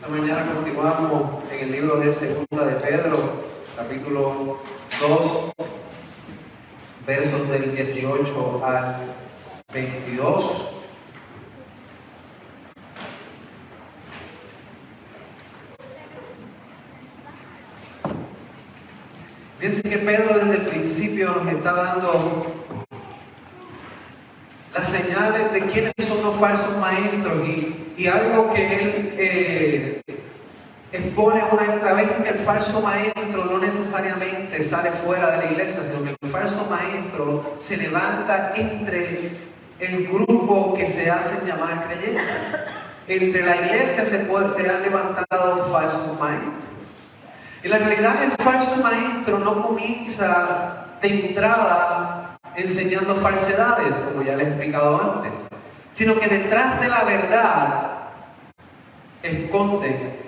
Esta mañana continuamos en el libro de Segunda de Pedro, capítulo 2, versos del 18 al 22. Fíjense que Pedro desde el principio nos está dando las señales de quiénes son los falsos maestros y algo que él expone una y otra vez es que el falso maestro no necesariamente sale fuera de la iglesia, sino que el falso maestro se levanta entre el grupo que se hacen llamar creyentes. Entre la iglesia se han levantado falsos maestros. Y la realidad, el falso maestro no comienza de entrada enseñando falsedades, como ya les he explicado antes, sino que detrás de la verdad esconde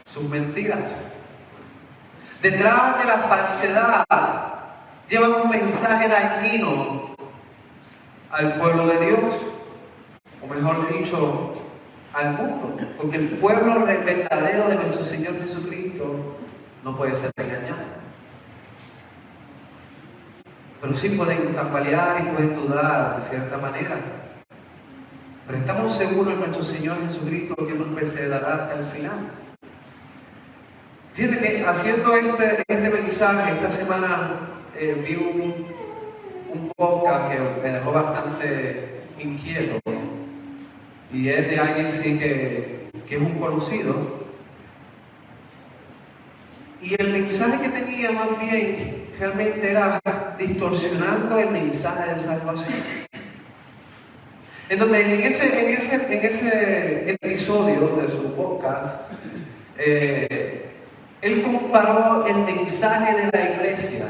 sus mentiras. Detrás de la falsedad llevan un mensaje dañino al pueblo de Dios, o mejor dicho, al mundo, porque el pueblo verdadero de nuestro Señor Jesucristo no puede ser engañado. Pero sí pueden tambalear y pueden dudar de cierta manera. Pero estamos seguros en nuestro Señor Jesucristo que nos perseverará hasta el final. Fíjense que haciendo este mensaje, esta semana vi un podcast que me dejó bastante inquieto. Y es de alguien sí que es un conocido. Y el mensaje que tenía más bien realmente era distorsionando el mensaje de salvación. En donde en ese episodio de su podcast, él comparó el mensaje de la iglesia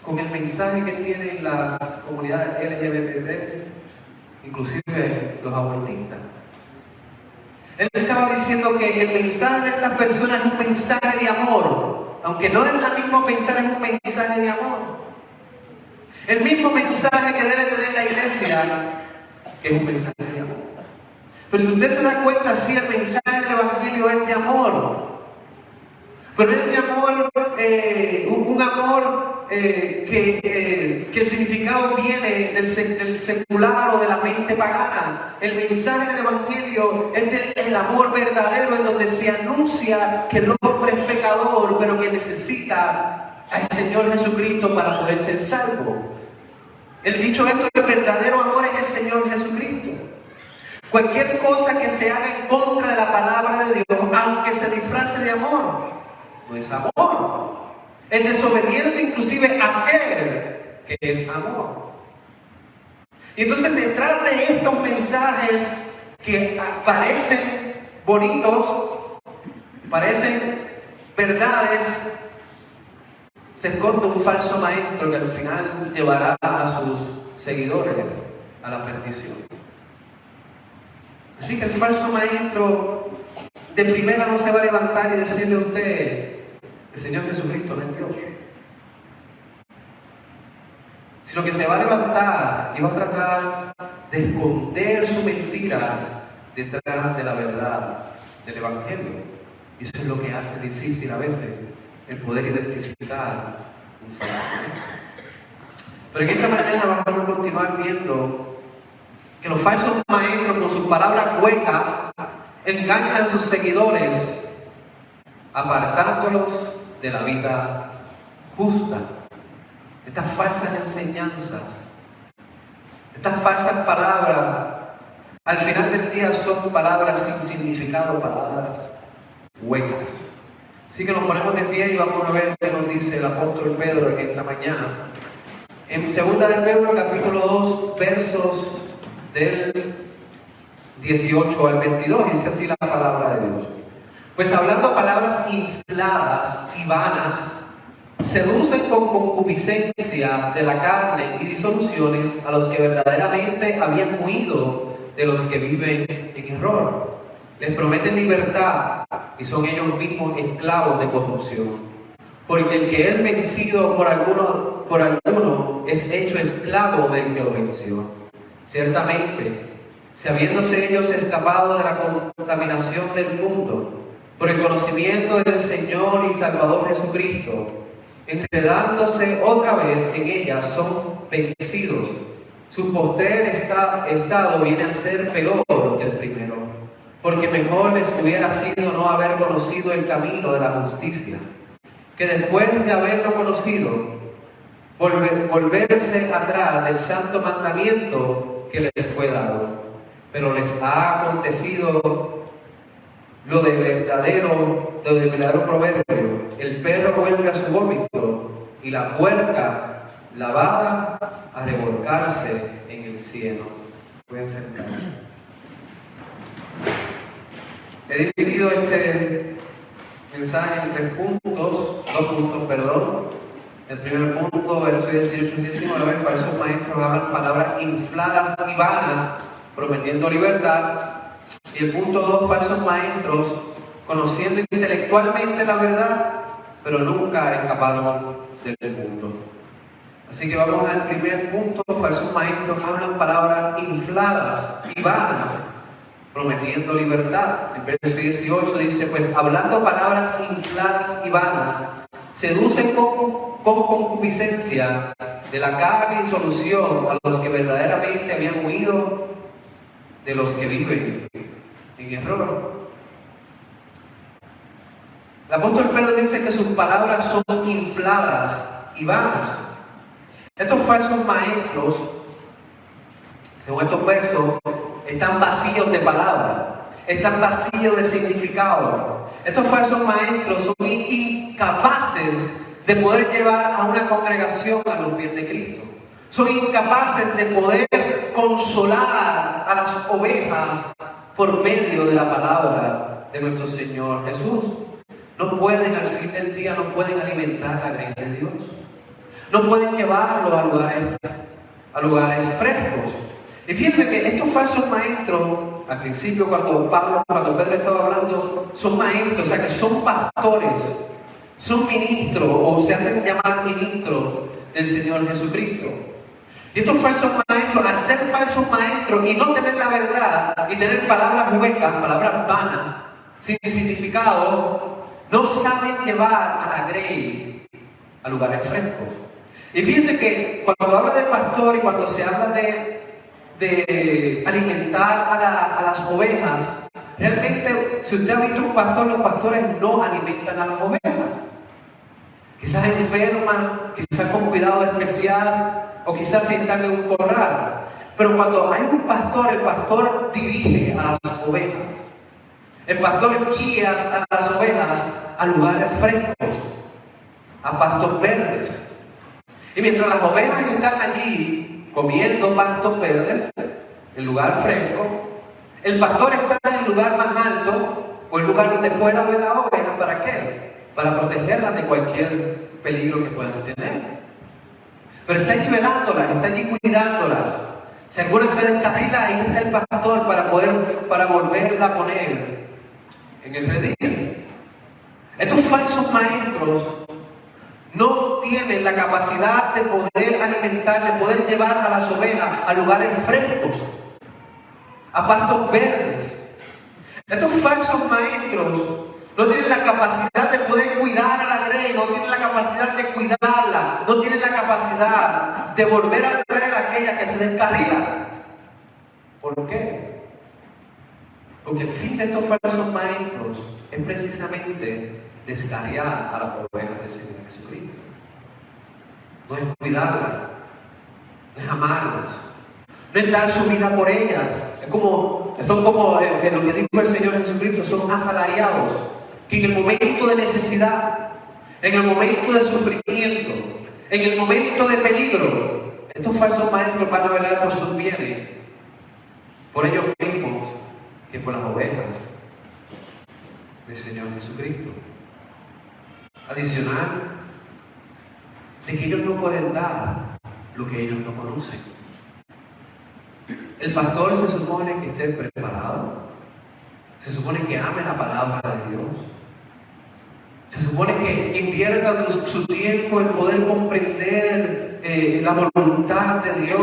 con el mensaje que tienen las comunidades LGBT, inclusive los abortistas. Él estaba diciendo que el mensaje de estas personas es un mensaje de amor, aunque no es el mismo mensaje, es un mensaje de amor. El mismo mensaje que debe tener la iglesia, que es un mensaje de amor. Pero si usted se da cuenta, sí, el mensaje del evangelio es de amor. Pero es de amor, un amor que el significado viene del secular o de la mente pagana. El mensaje del evangelio es del amor verdadero, en donde se anuncia que el hombre es pecador, pero que necesita al Señor Jesucristo para poder ser salvo. El dicho esto, que el verdadero amor es el Señor Jesucristo. Cualquier cosa que se haga en contra de la palabra de Dios, aunque se disfrace de amor, no es amor. Es desobediencia inclusive a aquel que es amor. Y entonces detrás de estos mensajes que parecen bonitos, parecen verdades, se esconde un falso maestro que al final llevará a sus seguidores a la perdición. Así que el falso maestro de primera no se va a levantar y decirle a usted: el Señor Jesucristo no es Dios. Sino que se va a levantar y va a tratar de esconder su mentira detrás de la verdad del evangelio. Y eso es lo que hace difícil a veces el poder identificar un falso maestro. Pero en esta mañana vamos a continuar viendo que los falsos maestros, con sus palabras huecas, engañan a sus seguidores, apartándolos de la vida justa. Estas falsas enseñanzas, estas falsas palabras, al final del día son palabras sin significado, palabras huecas. Así que nos ponemos de pie y vamos a ver qué nos dice el apóstol Pedro en esta mañana. En 2 de Pedro, capítulo 2, versos del 18 al 22, dice así la palabra de Dios. Pues hablando palabras infladas y vanas, seducen con concupiscencia de la carne y disoluciones a los que verdaderamente habían huido de los que viven en error. Les prometen libertad y son ellos mismos esclavos de corrupción. Porque el que es vencido por alguno es hecho esclavo del que lo venció. Ciertamente, si habiéndose ellos escapado de la contaminación del mundo, por el conocimiento del Señor y Salvador Jesucristo, enredándose otra vez en ellas, son vencidos. Su postrer estado viene a ser peor que el primero, porque mejor les hubiera sido no haber conocido el camino de la justicia, que después de haberlo conocido, volverse atrás del santo mandamiento que les fue dado. Pero les ha acontecido lo de verdadero proverbio: el perro vuelve a su vómito y la puerca lavada a revolcarse en el cielo. Voy a sentarse. He dividido este mensaje en dos puntos, perdón. El primer punto, versos 18 y 19, falsos maestros hablan palabras infladas y vanas, prometiendo libertad. Y el punto 2, falsos maestros, conociendo intelectualmente la verdad, pero nunca escaparon del mundo. Así que vamos al primer punto. Falsos maestros hablan palabras infladas y vanas, prometiendo libertad. El verso 18 dice: pues hablando palabras infladas y vanas, seducen con concupiscencia de la carne y solución a los que verdaderamente habían huido de los que viven en error. El apóstol Pedro dice que sus palabras son infladas y vanas. Estos falsos maestros, según estos versos, están vacíos de palabra, están vacíos de significado. Estos falsos maestros son incapaces de poder llevar a una congregación a los pies de Cristo. Son incapaces de poder consolar a las ovejas por medio de la palabra de nuestro Señor Jesús. No pueden, al fin del día, no pueden alimentar la gracia de Dios. No pueden llevarlo a lugares frescos. Y fíjense que estos falsos maestros, al principio cuando Pedro estaba hablando, son maestros, o sea que son pastores, son ministros, o se hacen llamar ministros del Señor Jesucristo. Y estos falsos maestros, al ser falsos maestros y no tener la verdad, y tener palabras huecas, palabras vanas, sin significado, no saben llevar a la grey a lugares frescos. Y fíjense que cuando habla del pastor y cuando se habla de alimentar a las ovejas, realmente, si usted ha visto un pastor, los pastores no alimentan a las ovejas. Quizás enferman, quizás con cuidado especial, o quizás se están en un corral. Pero cuando hay un pastor, el pastor dirige a las ovejas. El pastor guía a las ovejas a lugares frescos, a pastos verdes. Y mientras las ovejas están allí comiendo pastos verdes, en lugar fresco, el pastor está en el lugar más alto, o el lugar donde pueda ver las ovejas. ¿Para qué? Para protegerlas de cualquier peligro que puedan tener. Pero está allí velándolas, está allí cuidándolas. Si alguna se descarrila, ahí está el pastor para volverla a poner en el redil. Estos falsos maestros no tienen la capacidad de poder alimentar, de poder llevar a las ovejas a lugares frescos, a pastos verdes. Estos falsos maestros no tienen la capacidad de poder cuidar a la grey, no tienen la capacidad de cuidarla, no tienen la capacidad de volver a traer a aquella que se descarrila. ¿Por qué? Porque el fin de estos falsos maestros es precisamente descarriar a las ovejas del Señor Jesucristo. No es cuidarlas, no es amarlas, no es dar su vida por ellas. Son como lo que dijo el Señor Jesucristo, son asalariados, que en el momento de necesidad, en el momento de sufrimiento, en el momento de peligro, estos falsos maestros van a velar por sus bienes, por ellos mismos, que por las ovejas del Señor Jesucristo. Adicional, de que ellos no pueden dar lo que ellos no conocen. El pastor se supone que esté preparado, se supone que ame la palabra de Dios, se supone que invierta su tiempo en poder comprender la voluntad de Dios,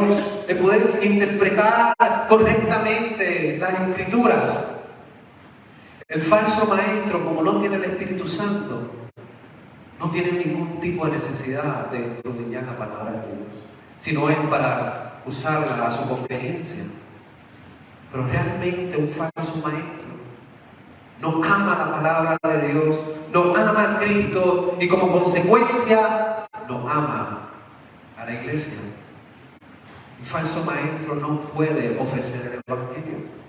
en poder interpretar correctamente las Escrituras. El falso maestro, como no tiene el Espíritu Santo, no tiene ningún tipo de necesidad de enseñar la palabra de Dios, sino es para usarla a su conveniencia. Pero realmente un falso maestro no ama la palabra de Dios, no ama a Cristo y como consecuencia no ama a la iglesia. Un falso maestro no puede ofrecer el Evangelio.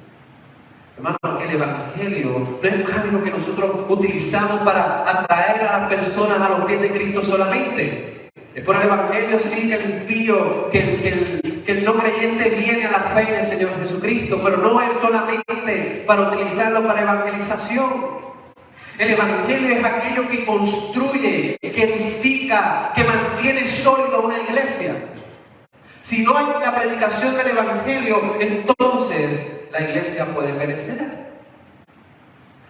Hermano, el Evangelio no es algo que nosotros utilizamos para atraer a las personas a los pies de Cristo solamente. Es por el Evangelio sí que el impío, que el no creyente viene a la fe en el Señor Jesucristo, pero no es solamente para utilizarlo para evangelización. El Evangelio es aquello que construye, que edifica, que mantiene sólido una iglesia. Si no hay la predicación del Evangelio, entonces la iglesia puede perecer.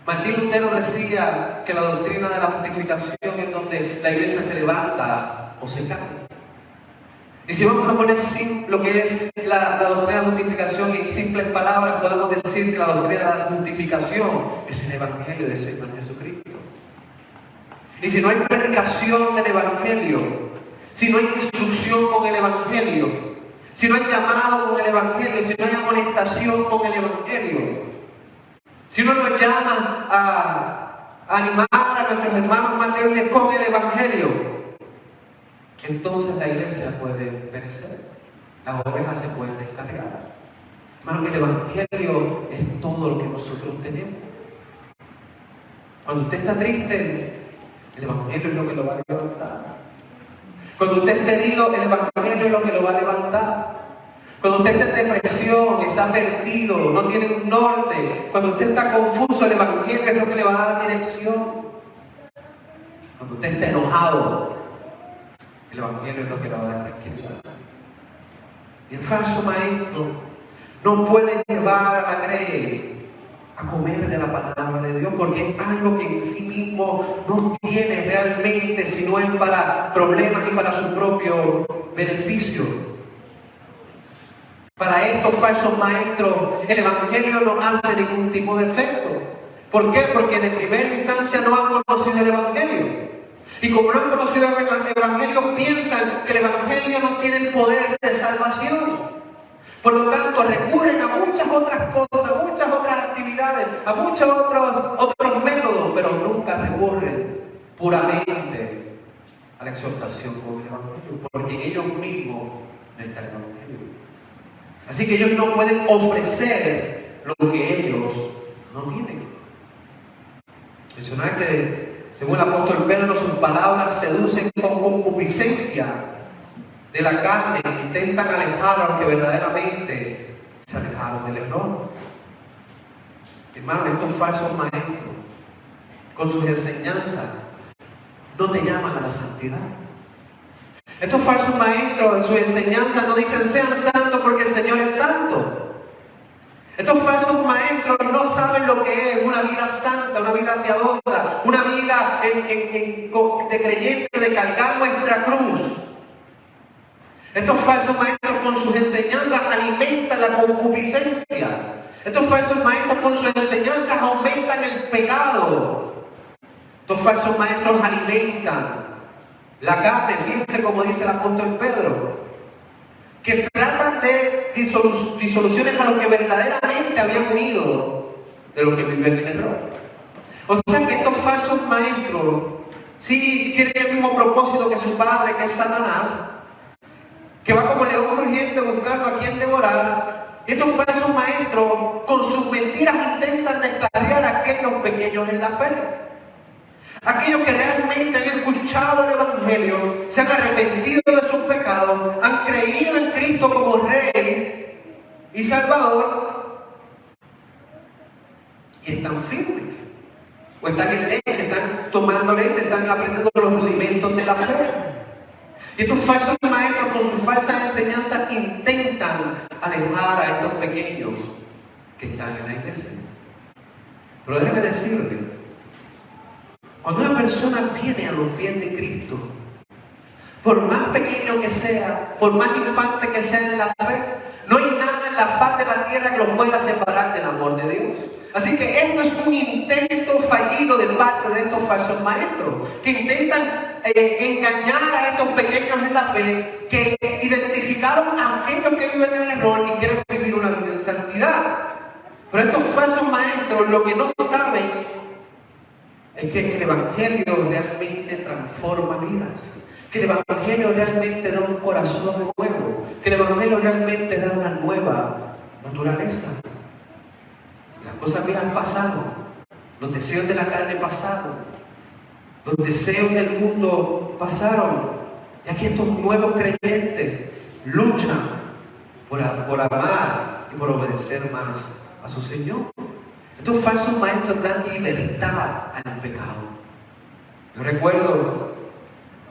Martín Lutero decía que la doctrina de la justificación es donde la iglesia se levanta o se cae. Y si vamos a poner lo que es la doctrina de la justificación en simples palabras, podemos decir que la doctrina de la justificación es el Evangelio del Señor Jesucristo. Y si no hay predicación del Evangelio, si no hay instrucción con el Evangelio, si no hay llamado con el Evangelio, si no hay amonestación con el Evangelio, si uno nos llama a animar a nuestros hermanos materiales con el Evangelio, entonces la iglesia puede perecer, las ovejas se pueden descargar. Hermano, el Evangelio es todo lo que nosotros tenemos. Cuando usted está triste, el Evangelio es lo que lo va a levantar. Cuando usted esté herido, el Evangelio es lo que lo va a levantar. Cuando usted está en depresión, está perdido, no tiene un norte, cuando usted está confuso, el Evangelio es lo que le va a dar dirección. Cuando usted está enojado, el Evangelio es lo que le va a dar tranquilidad. Y el falso maestro no puede llevar a la grey a comer de la palabra de Dios, porque es algo que en sí mismo no tiene realmente, sino es para problemas y para su propio beneficio. Para estos falsos maestros, el Evangelio no hace ningún tipo de efecto. ¿Por qué? Porque de primera instancia no han conocido el Evangelio. Y como no han conocido el Evangelio, piensan que el Evangelio no tiene el poder de salvación. Por lo tanto, recurren a muchas otras cosas, a muchas otras actividades, a muchos otros métodos, pero nunca recurren puramente a la exhortación con el Evangelio, porque en ellos mismos no está el Evangelio. Así que ellos no pueden ofrecer lo que ellos no tienen. Mencionar que, según el apóstol Pedro, sus palabras seducen con concupiscencia de la carne, intentan alejar a los que verdaderamente se alejaron del error. Hermano, estos falsos maestros, con sus enseñanzas, no te llaman a la santidad. Estos falsos maestros en sus enseñanzas no dicen sean santos porque el Señor es santo. Estos falsos maestros no saben lo que es una vida santa, una vida piadosa, una vida de creyente, de cargar nuestra cruz. Estos falsos maestros con sus enseñanzas alimentan la concupiscencia. Estos falsos maestros con sus enseñanzas aumentan el pecado. Estos falsos maestros alimentan la carne, fíjense como dice el apóstol Pedro, que tratan de disoluciones a los que verdaderamente habían huido de lo que viven en el error. O sea que estos falsos maestros sí tienen el mismo propósito que su padre, que es Satanás, que va como león rugiente buscando a quien devorar. Y estos falsos maestros con sus mentiras intentan descarriar a aquellos pequeños en la fe. Aquellos que realmente han escuchado el Evangelio, se han arrepentido de sus pecados, han creído en Cristo como Rey y Salvador y están firmes. O están en leche, están tomando leche, están aprendiendo los rudimentos de la fe. Y estos falsos maestros con sus falsas enseñanzas intentan alejar a estos pequeños que están en la iglesia. Pero déjeme decirle, cuando una persona viene a los pies de Cristo, por más pequeño que sea, por más infante que sea en la fe, no hay nada en la faz de la tierra que los pueda separar del amor de Dios. Así que esto es un intento fallido de parte de estos falsos maestros que intentan engañar a estos pequeños en la fe, que identificaron a aquellos que viven en el error y quieren vivir una vida en santidad. Pero estos falsos maestros lo que no saben es que el Evangelio realmente transforma vidas, que el Evangelio realmente da un corazón nuevo, que el Evangelio realmente da una nueva naturaleza. Las cosas viejas pasaron, los deseos de la carne pasaron, los deseos del mundo pasaron, y aquí estos nuevos creyentes luchan por amar y por obedecer más a su Señor. Estos falsos maestros dan libertad al pecado. Yo recuerdo,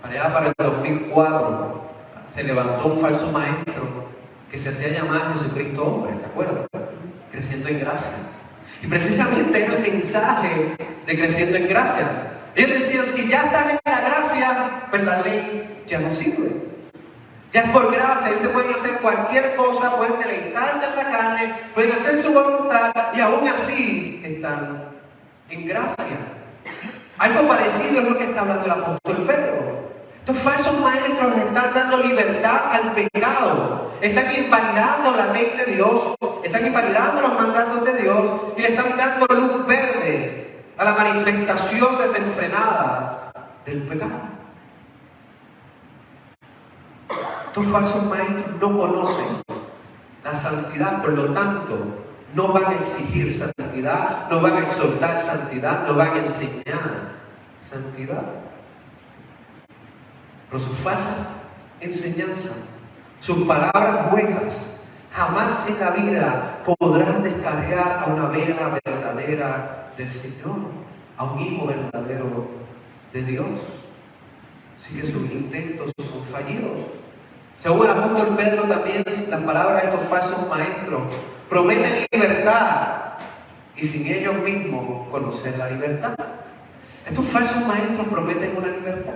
para el 2004, se levantó un falso maestro que se hacía llamar Jesucristo hombre, ¿te acuerdas? Creciendo en gracia. Y precisamente era el mensaje de creciendo en gracia. Ellos decían, si ya estás en la gracia, pues la ley ya no sirve. Ya es por gracia, ellos pueden hacer cualquier cosa, pueden deleitarse en la carne, pueden hacer su voluntad y aún así están en gracia. Algo parecido es lo que está hablando el apóstol Pedro. Estos falsos maestros les están dando libertad al pecado, están invalidando la ley de Dios, están invalidando los mandatos de Dios y le están dando luz verde a la manifestación desenfrenada del pecado. Estos falsos maestros no conocen la santidad, por lo tanto, no van a exigir santidad, no van a exhortar santidad, no van a enseñar santidad. Pero su falsa enseñanza, sus palabras huecas, jamás en la vida podrán descargar a una vela verdadera del Señor, a un hijo verdadero de Dios. Así que sus intentos son fallidos. Según el apóstol Pedro, también las palabras de estos falsos maestros prometen libertad y sin ellos mismos conocer la libertad. Estos falsos maestros prometen una libertad.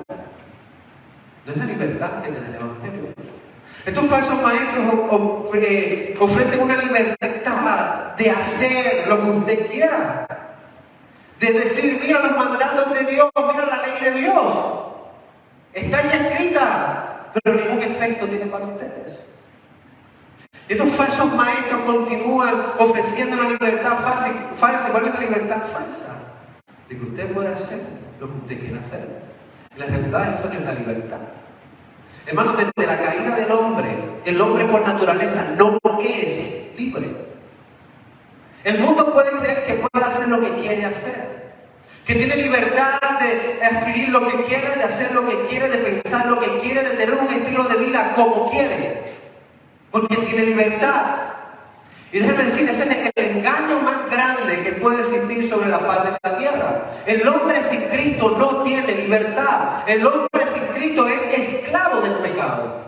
No es la libertad que te da el Evangelio. Estos falsos maestros ofrecen una libertad de hacer lo que usted quiera. De decir, mira los mandatos de Dios, mira la ley de Dios. Está ya escrita, pero ningún efecto tiene para ustedes. Estos falsos maestros continúan ofreciendo una libertad falsa. ¿Cuál es la libertad falsa? De que usted puede hacer lo que usted quiera hacer. La realidad eso no es la libertad. Hermanos, desde la caída del hombre, el hombre por naturaleza no es libre. El mundo puede creer que puede hacer lo que quiere hacer, que tiene libertad de adquirir lo que quiere, de hacer lo que quiere, de pensar lo que quiere, de tener un estilo de vida como quiere, porque tiene libertad. Y déjenme decir, ese es el engaño más grande que puede existir sobre la faz de la tierra. El hombre sin Cristo no tiene libertad. El hombre sin Cristo es esclavo del pecado.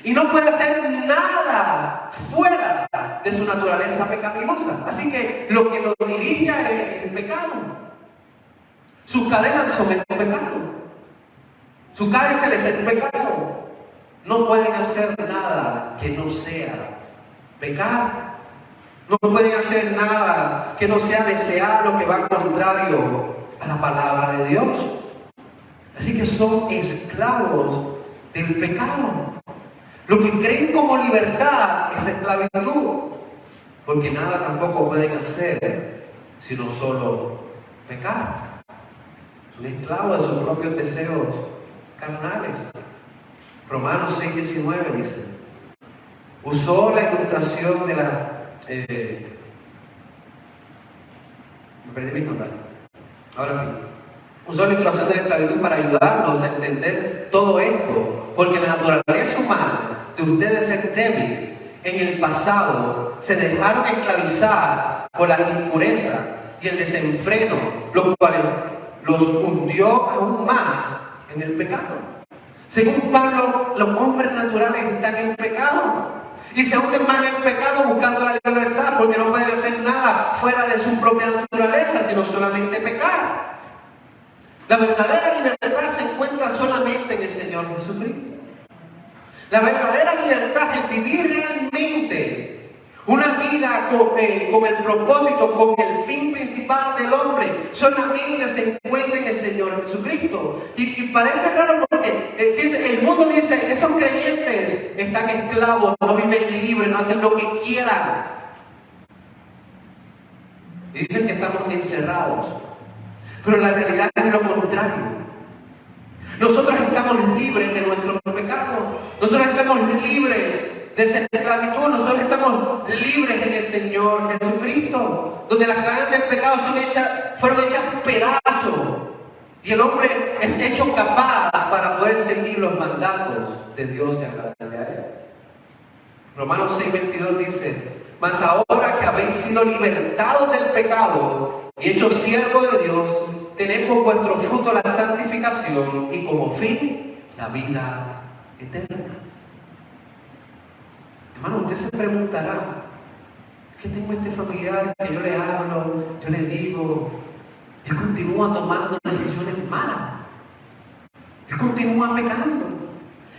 Y no puede hacer nada fuera de su naturaleza pecaminosa. Así que lo que lo dirige es el pecado. Sus cadenas son el pecado. Su cárcel es el pecado. No pueden hacer nada que no sea pecar. No pueden hacer nada que no sea desear lo que va contrario a la palabra de Dios. Así que son esclavos del pecado. Lo que creen como libertad es esclavitud, porque nada tampoco pueden hacer sino solo pecar. Son esclavos de sus propios deseos carnales. Romanos 6:19 dice, usó la ilustración de la me perdí mi nota. Ahora sí. Usó la ilustración de la esclavitud para ayudarnos a entender todo esto, porque la naturaleza humana de ustedes es débil. En el pasado se dejaron esclavizar por la impureza y el desenfreno, lo cual los hundió aún más en el pecado. Según Pablo, los hombres naturales están en pecado. Y se hunden más en el pecado buscando la libertad, porque no pueden hacer nada fuera de su propia naturaleza, sino solamente pecar. La verdadera libertad se encuentra solamente en el Señor Jesucristo. La verdadera libertad es vivir realmente Una vida con el propósito, con el fin principal del hombre, solamente se encuentra en el Señor Jesucristo. Y parece raro porque, fíjense, el mundo dice, esos creyentes están esclavos, no viven libres, no hacen lo que quieran. Dicen que estamos encerrados, pero la realidad es lo contrario. Nosotros estamos libres de nuestro pecado, nosotros estamos libres de esa esclavitud, nosotros estamos libres en el Señor Jesucristo, donde las cadenas del pecado fueron hechas pedazos y el hombre es hecho capaz para poder seguir los mandatos de Dios y agradarle a Él. Romanos 6:22 dice: mas ahora que habéis sido libertados del pecado y hechos siervos de Dios, tened por vuestro fruto la santificación y como fin la vida eterna. Hermano, usted se preguntará, ¿qué tengo este familiar que yo le hablo, yo le digo, él continúa tomando decisiones malas? Él continúa pecando.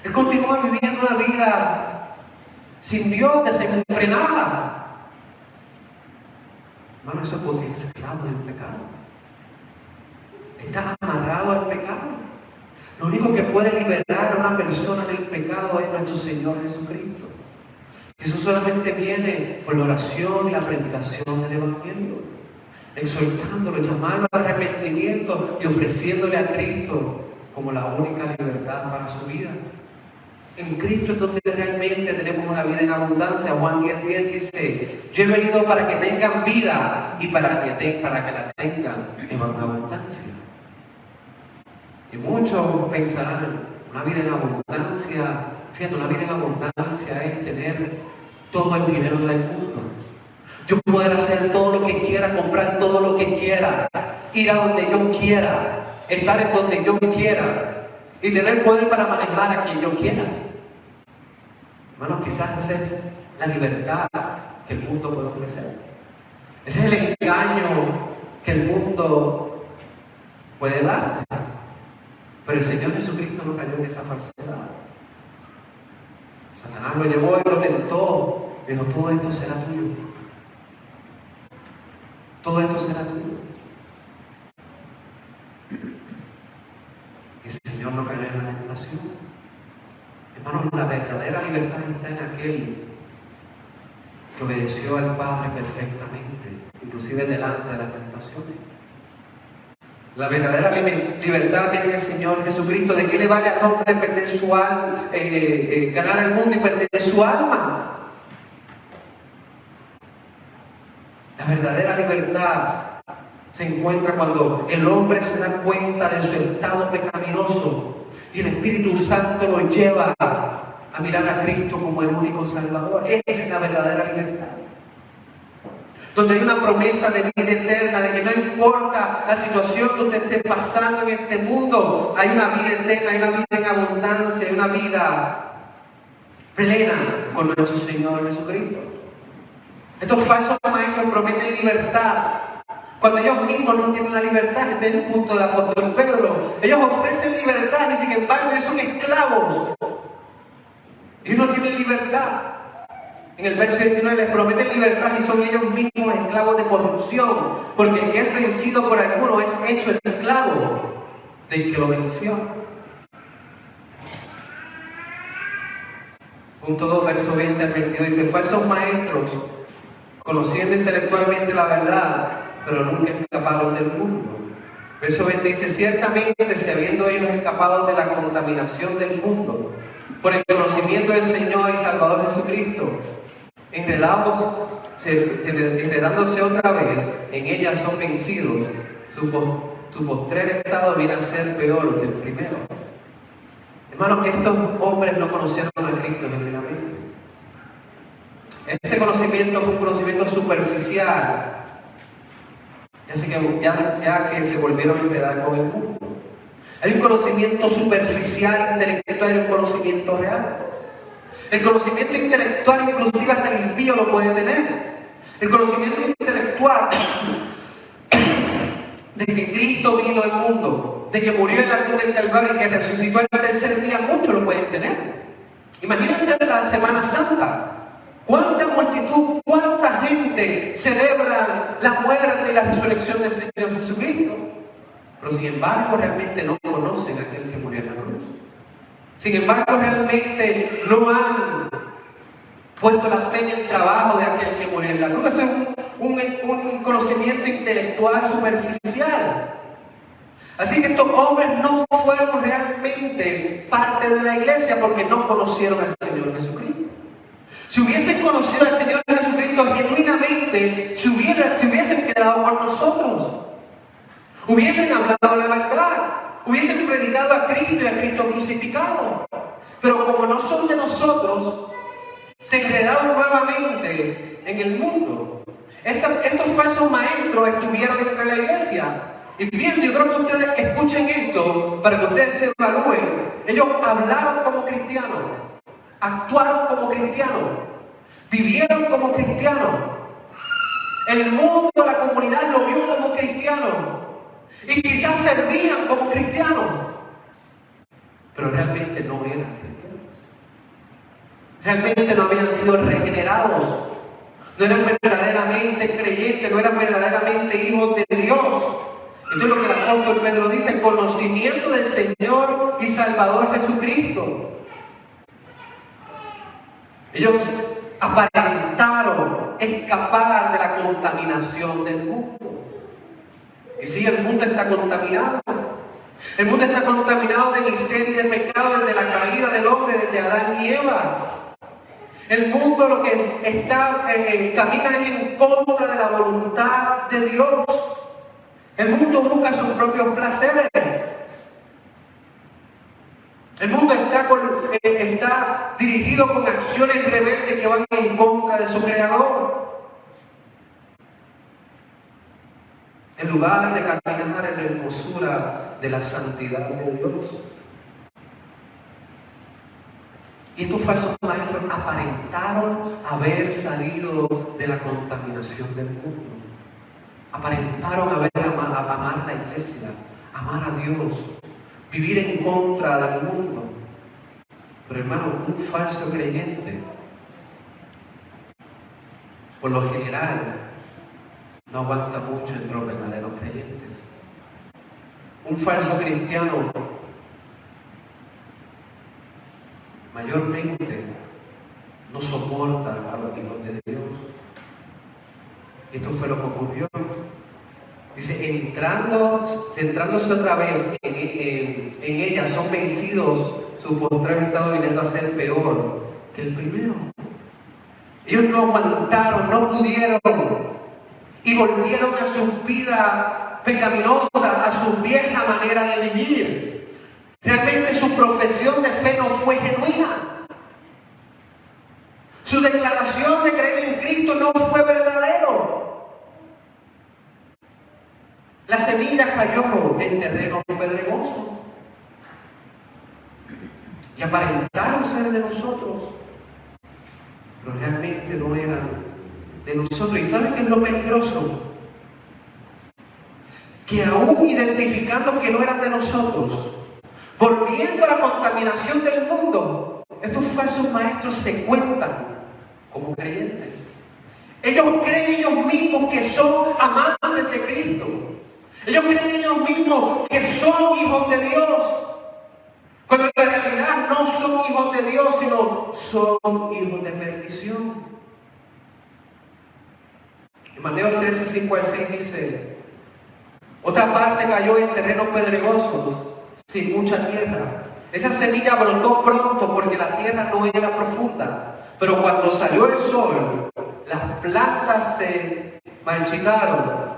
Él continúa viviendo una vida sin Dios, desenfrenada. Hermano, eso es porque es esclavo del pecado. Está amarrado al pecado. Lo único que puede liberar a una persona del pecado es nuestro Señor Jesucristo. Eso solamente viene por la oración y la predicación del Evangelio, exhortándolo, llamándolo al arrepentimiento y ofreciéndole a Cristo como la única libertad para su vida. En Cristo es donde realmente tenemos una vida en abundancia. Juan 10:10 dice: yo he venido para que tengan vida y para que la tengan en abundancia. Y muchos pensarán, una vida en abundancia, fíjate, una vida en abundancia es tener todo el dinero del mundo. Yo poder hacer todo lo que quiera, comprar todo lo que quiera, ir a donde yo quiera, estar en donde yo quiera y tener poder para manejar a quien yo quiera. Hermanos, quizás esa es la libertad que el mundo puede ofrecer. Ese es el engaño que el mundo puede darte. Pero el Señor Jesucristo no cayó en esa falsedad. Satanás lo llevó y lo tentó. Y dijo: todo esto será tuyo. Todo esto será tuyo. Y el Señor no cayó en la tentación. Hermanos, la verdadera libertad está en aquel que obedeció al Padre perfectamente, inclusive delante de las tentaciones. La verdadera libertad viene del Señor Jesucristo. ¿De qué le vale al hombre perder su alma, ganar el mundo y perder su alma? La verdadera libertad se encuentra cuando el hombre se da cuenta de su estado pecaminoso y el Espíritu Santo lo lleva a mirar a Cristo como el único Salvador. Esa es la verdadera libertad. Donde hay una promesa de vida eterna, de que no importa la situación que usted esté pasando en este mundo, hay una vida eterna, hay una vida en abundancia, hay una vida plena con nuestro Señor Jesucristo. Estos falsos maestros prometen libertad cuando ellos mismos no tienen la libertad. Este es el punto del apóstol Pedro. Ellos ofrecen libertad y sin embargo ellos son esclavos. Ellos no tienen libertad. En el verso 19 les prometen libertad y son ellos mismos esclavos de corrupción, porque el que es vencido por alguno es hecho esclavo del que lo venció. Punto 2, verso 20 al 22 dice: falsos maestros, conociendo intelectualmente la verdad, pero nunca escaparon del mundo. Verso 20 dice: ciertamente, si habiendo ellos escapado de la contaminación del mundo, por el conocimiento del Señor y Salvador Jesucristo, enredándose otra vez, en ella son vencidos. Su postrer estado viene a ser peor que el primero. Hermanos, estos hombres no conocieron a Cristo genuinamente. Este conocimiento fue un conocimiento superficial, ya que se volvieron a enredar con el mundo. Hay un conocimiento superficial, intelectual, y un conocimiento real. El conocimiento intelectual, inclusive hasta el impío lo puede tener. El conocimiento intelectual de que Cristo vino al mundo, de que murió en la cruz del Calvario y que resucitó al tercer día, muchos lo pueden tener. Imagínense la Semana Santa. ¿Cuánta multitud, cuánta gente celebra la muerte y la resurrección del Señor Jesucristo? Pero sin embargo realmente no conocen a aquel que murió en la cruz. Sin embargo realmente no han puesto la fe en el trabajo de aquel que murió en la cruz. Eso es un conocimiento intelectual superficial. Así que estos hombres no fueron realmente parte de la iglesia porque no conocieron al Señor Jesucristo. Si hubiesen conocido al Señor Jesucristo genuinamente, se hubiesen quedado con nosotros. Hubiesen hablado la verdad. Hubiesen predicado a Cristo y a Cristo crucificado. Pero como no son de nosotros, se enredaron nuevamente en el mundo. Estos falsos maestros estuvieron entre la iglesia. Y fíjense, yo creo que ustedes escuchen esto para que ustedes se evalúen. Ellos hablaron como cristianos, actuaron como cristianos, vivieron como cristianos. El mundo, la comunidad lo vio como cristianos. Y quizás servían como cristianos. Pero realmente no eran cristianos. Realmente no habían sido regenerados. No eran verdaderamente creyentes, no eran verdaderamente hijos de Dios. Entonces lo que el apóstol Pedro dice, el conocimiento del Señor y Salvador Jesucristo. Ellos aparentaron escapar de la contaminación del mundo. Y sí, el mundo está contaminado. El mundo está contaminado de miseria y de pecado desde la caída del hombre, desde Adán y Eva. El mundo lo que está camina es en contra de la voluntad de Dios. El mundo busca sus propios placeres. El mundo está dirigido con acciones rebeldes que van en contra de su Creador. En lugar de caminar en la hermosura de la santidad de Dios. Y estos falsos maestros aparentaron haber salido de la contaminación del mundo. Aparentaron amar la iglesia, amar a Dios, vivir en contra del mundo. Pero hermano, un falso creyente, por lo general, no aguanta mucho entre los verdaderos creyentes. Un falso cristiano mayormente no soporta a los hijos de Dios. Esto fue lo que ocurrió. Dice, centrándose otra vez en ella, son vencidos, su postrero estado viniendo a ser peor que el primero. Ellos no aguantaron, no pudieron, y volvieron a su vida pecaminosa, a su vieja manera de vivir. Realmente su profesión de fe no fue genuina. Su declaración de creer en Cristo no fue verdadero. La semilla cayó en terreno pedregoso y aparentaron ser de nosotros, pero realmente no eran de nosotros. ¿Y saben qué es lo peligroso? Que aún identificando que no eran de nosotros, volviendo a la contaminación del mundo, estos falsos maestros se cuentan como creyentes. Ellos creen ellos mismos que son amantes de Cristo. Ellos creen ellos mismos que son hijos de Dios, cuando en realidad no son hijos de Dios, sino son hijos de perdición. En Mateo 13, 5 al 6 dice, otra parte cayó en terrenos pedregosos, sin mucha tierra. Esa semilla brotó pronto porque la tierra no era profunda, pero cuando salió el sol, las plantas se marchitaron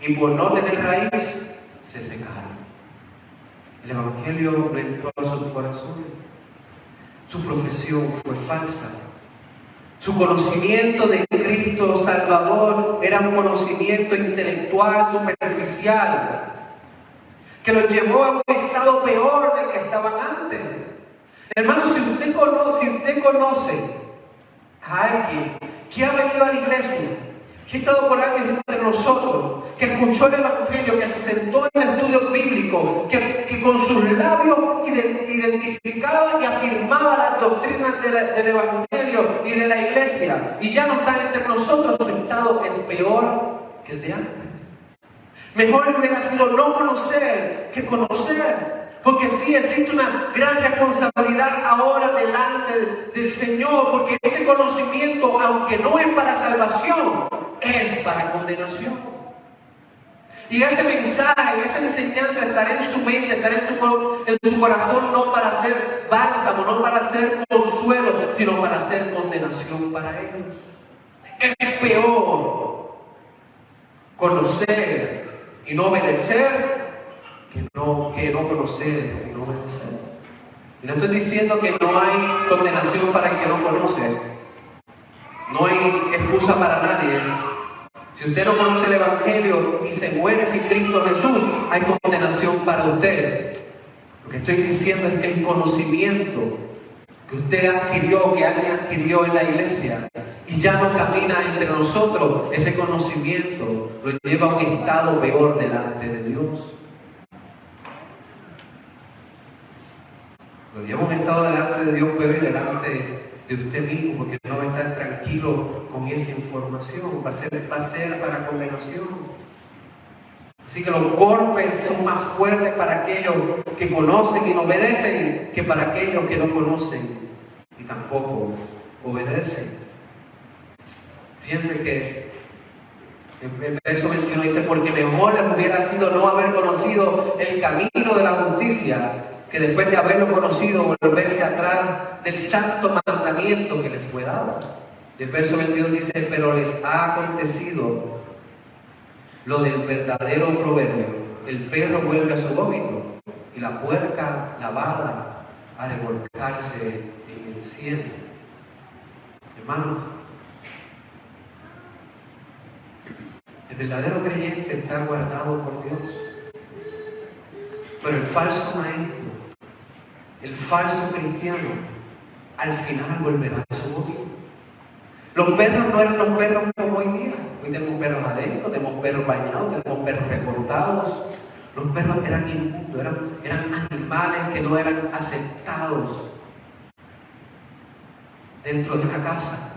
y por no tener raíz, se secaron. El Evangelio no entró a sus corazones. Su profesión fue falsa. Su conocimiento de Cristo Salvador era un conocimiento intelectual, superficial, que los llevó a un estado peor del que estaban antes. Hermano, si usted conoce a alguien que ha venido a la iglesia, que ha estado por años entre nosotros, que escuchó el Evangelio, que se sentó en el estudio bíblico, que con sus labios identificaba y afirmaba las doctrinas del Evangelio y de la iglesia, iglesia y ya no está entre nosotros, su estado es peor que el de antes. Mejor le hubiera sido no conocer que conocer. Porque sí existe una gran responsabilidad ahora delante del Señor, porque ese conocimiento, aunque no es para salvación, es para condenación. Y ese mensaje, esa enseñanza estará en su mente, estará en su corazón, no para ser bálsamo, no para ser consuelo, sino para ser condenación para ellos. Es peor conocer y no obedecer que no conocer y no obedecer. Y no estoy diciendo que no hay condenación para el que no conoce. No hay excusa para nadie. Si usted no conoce el Evangelio y se muere sin Cristo Jesús, hay condenación para usted. Lo que estoy diciendo es que el conocimiento que usted adquirió, que alguien adquirió en la iglesia, y ya no camina entre nosotros, ese conocimiento lo lleva a un estado peor delante de Dios. Lo lleva a un estado delante de Dios peor y delante de usted mismo, porque no va a estar tranquilo con esa información, va a ser para condenación. Así que los golpes son más fuertes para aquellos que conocen y no obedecen que para aquellos que no conocen y tampoco obedecen. Fíjense que el verso 21 dice: porque mejor les hubiera sido no haber conocido el camino de la justicia, que después de haberlo conocido volverse atrás del santo mandamiento que les fue dado. Y el verso 22 dice: pero les ha acontecido lo del verdadero proverbio: el perro vuelve a su vómito y la puerca lavada a revolcarse en el cielo. Hermanos, el verdadero creyente está guardado por Dios, pero el falso maestro, el falso cristiano, al final volverá a su vómito. Los perros no eran los perros como hoy día. Hoy tenemos perros adentro, tenemos perros bañados, tenemos perros recortados. Los perros eran inmundos, eran animales que no eran aceptados dentro de una casa.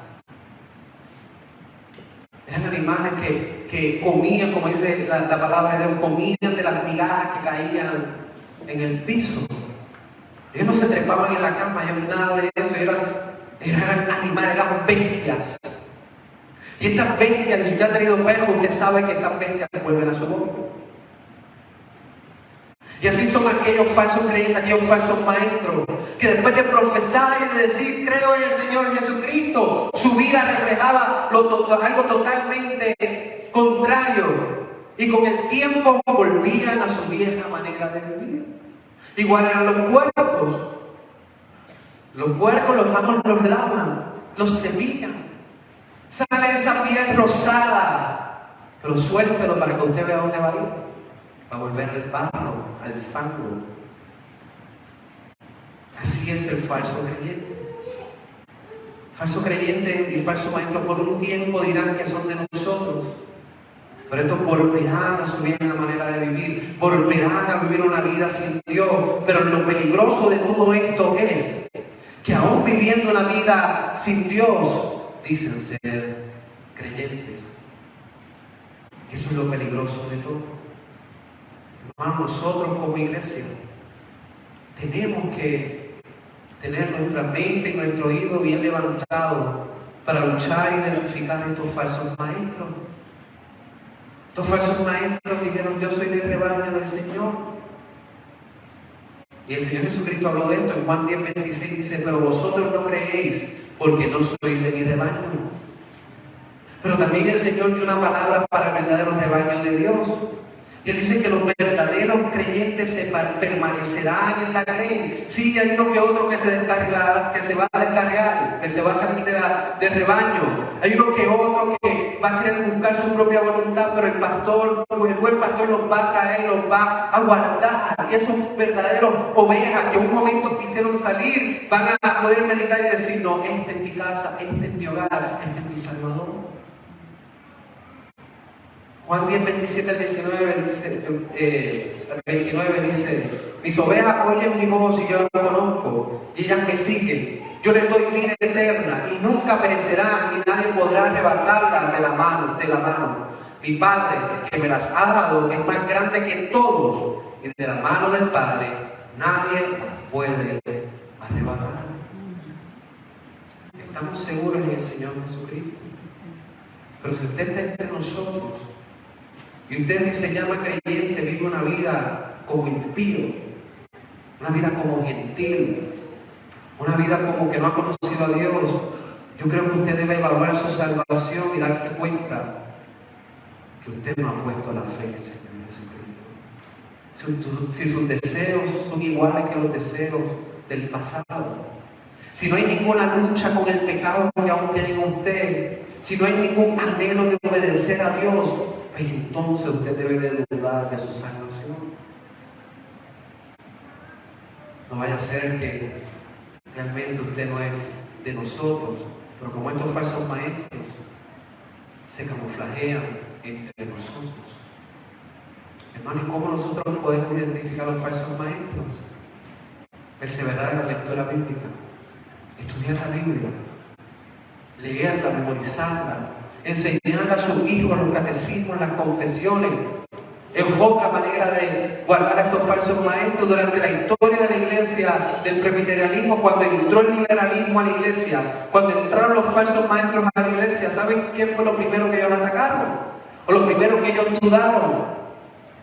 Eran animales que comían, como dice la palabra de Dios, comían de las migajas que caían en el piso. Ellos no se trepaban en la cama, ellos nada de eso, eran animales, eran bestias. Y estas bestias, si usted ha tenido perros, usted sabe que estas bestias vuelven a su vómito. Y así son aquellos falsos creyentes, aquellos falsos maestros, que después de profesar y de decir creo en el Señor Jesucristo, su vida reflejaba algo totalmente contrario. Y con el tiempo volvían a su vieja manera de vivir. Igual eran los puercos. Los puercos los lavan, los cepillan. Sale esa piel rosada, pero suéltelo para que usted vea dónde va a ir. Va a volver al barro, al fango. Así es el falso creyente. Falso creyente y falso maestro por un tiempo dirán que son de nosotros, pero estos volverán a su vieja manera de vivir, volverán a vivir una vida sin Dios. Pero lo peligroso de todo esto es que aún viviendo una vida sin Dios, dicen ser creyentes. Eso es lo peligroso de todo. Hermanos, nosotros como iglesia tenemos que tener nuestra mente y nuestro oído bien levantado para luchar y identificar a estos falsos maestros. Estos falsos maestros dijeron: yo soy del rebaño del Señor. Y el Señor Jesucristo habló de esto en Juan 10:26, dice: pero vosotros no creéis porque no sois de mi rebaño. Pero también el Señor dio una palabra para el verdadero rebaño de Dios. Y Él dice que los verdaderos creyentes permanecerán en la grey. Sí, hay uno que otro que se descargará, que se va a descargar, que se va a salir del rebaño. Hay uno que otro que va a querer buscar su propia voluntad, pero el buen pastor los va a traer, los va a guardar. Y esos verdaderos ovejas que en un momento quisieron salir, van a poder meditar y decir: no, este es mi casa, este es mi hogar, este es mi Salvador. Juan 10, 27 al 19 dice, 29 dice: mis ovejas oyen mi voz y yo las conozco, y ellas me siguen, Yo les doy vida eterna y nunca perecerán y nadie podrá arrebatarlas de la mano. Mi Padre, que me las ha dado, es más grande que todos, y de la mano del Padre nadie las puede arrebatar. Estamos seguros en el Señor Jesucristo. Pero si usted está entre nosotros y usted ni se llama creyente, vive una vida como impío, una vida como gentil, una vida como que no ha conocido a Dios, yo creo que usted debe evaluar su salvación y darse cuenta que usted no ha puesto la fe en el Señor Jesucristo. Si sus deseos son iguales que los deseos del pasado, si no hay ninguna lucha con el pecado que aún tiene en usted, si no hay ningún anhelo de obedecer a Dios, pues entonces usted debe de dudar de su salvación. No vaya a ser que realmente usted no es de nosotros, pero como estos falsos maestros se camuflajean entre nosotros. Hermano, ¿y cómo nosotros podemos identificar a los falsos maestros? Perseverar en la lectura bíblica, estudiar la Biblia, leerla, memorizarla, enseñar a sus hijos los catecismos, las confesiones. Es otra manera de guardar a estos falsos maestros. Durante la historia de la iglesia, del presbiterianismo, cuando entró el liberalismo a la iglesia, cuando entraron los falsos maestros a la iglesia, ¿saben qué fue lo primero que ellos atacaron? O lo primero que ellos dudaron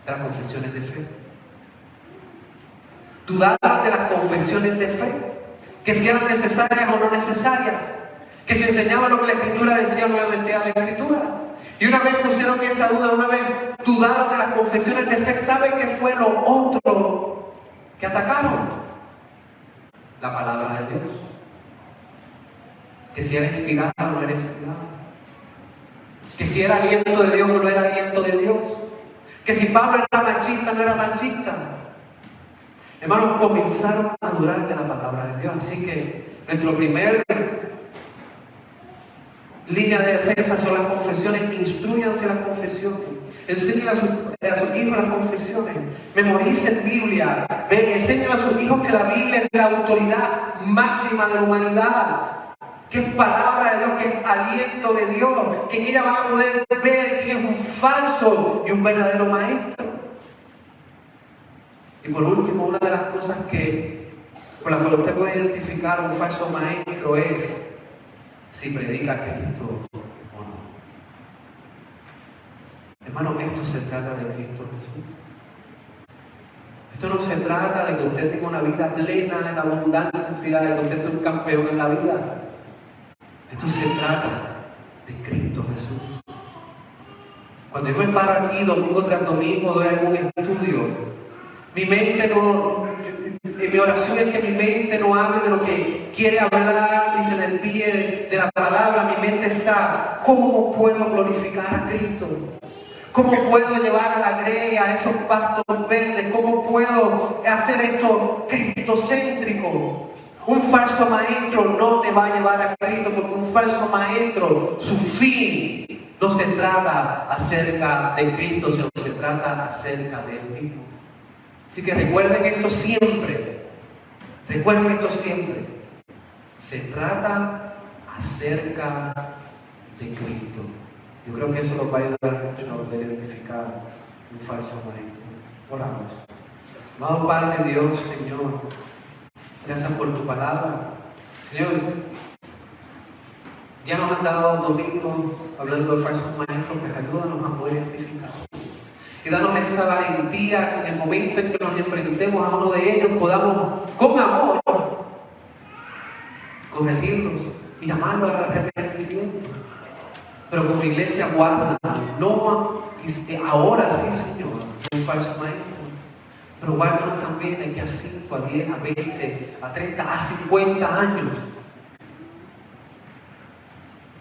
de las confesiones de fe. Dudaron de las confesiones de fe, que si eran necesarias o no necesarias, que si enseñaban lo que la Escritura decía o no decía la Escritura. Y una vez pusieron esa duda, una vez dudaron de las confesiones de fe, ¿saben qué fue lo otro que atacaron? La palabra de Dios. Que si era inspirada o no era inspirada. Que si era aliento de Dios o no era aliento de Dios. Que si Pablo era machista o no era machista. Hermanos, comenzaron a dudar de la palabra de Dios. Así que nuestro primer línea de defensa son las confesiones. Instrúyanse las confesiones. Enseñen a sus hijos las confesiones. Memoricen Biblia. Enseñen a sus hijos que la Biblia es la autoridad máxima de la humanidad. Que es palabra de Dios, que es aliento de Dios. Que en ella van a poder ver quién es un falso y un verdadero maestro. Y por último, una de las cosas con las que usted puede identificar a un falso maestro es si predica a Cristo o no. Hermano, esto se trata de Cristo Jesús. Esto no se trata de que usted tenga una vida plena en abundancia, de que usted sea un campeón en la vida. Esto se trata de Cristo Jesús. Cuando yo me paro aquí domingo tras domingo, doy algún estudio, mi mente mi oración es que mi mente no hable de lo que quiere hablar y se desvíe de la palabra. Mi mente está, ¿cómo puedo glorificar a Cristo? ¿Cómo puedo llevar a la grey a esos pastos verdes? ¿Cómo puedo hacer esto cristocéntrico? Un falso maestro no te va a llevar a Cristo, porque un falso maestro, su fin no se trata acerca de Cristo, sino se trata acerca de Él mismo. Así que recuerden esto siempre. Recuerden esto siempre. Se trata acerca de Cristo. Yo creo que eso nos va a ayudar mucho a poder identificar un falso maestro. Oramos. Amado Padre Dios, Señor, gracias por tu palabra. Señor, ya nos han dado domingos hablando de falsos maestros, pues ayúdanos a poder identificar. Y danos esa valentía que en el momento en que nos enfrentemos a uno de ellos podamos, con amor, corregirlos y llamarlos al arrepentimiento. Pero como iglesia guarda, no ahora sí, Señor, un falso maestro, pero guárdanos también de que a 5, a 10, a 20, a 30, a 50 años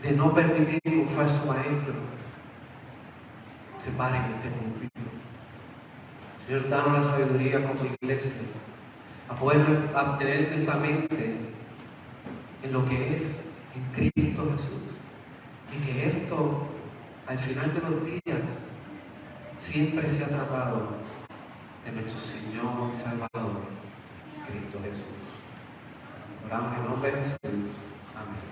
de no permitir que un falso maestro se pare en este púlpito. Señor, danos la sabiduría como iglesia a poder obtener nuestra mente en lo que es en Cristo Jesús. Y que esto, al final de los días, siempre se ha tratado de nuestro Señor y Salvador, Cristo Jesús. Oramos en nombre de Jesús. Amén.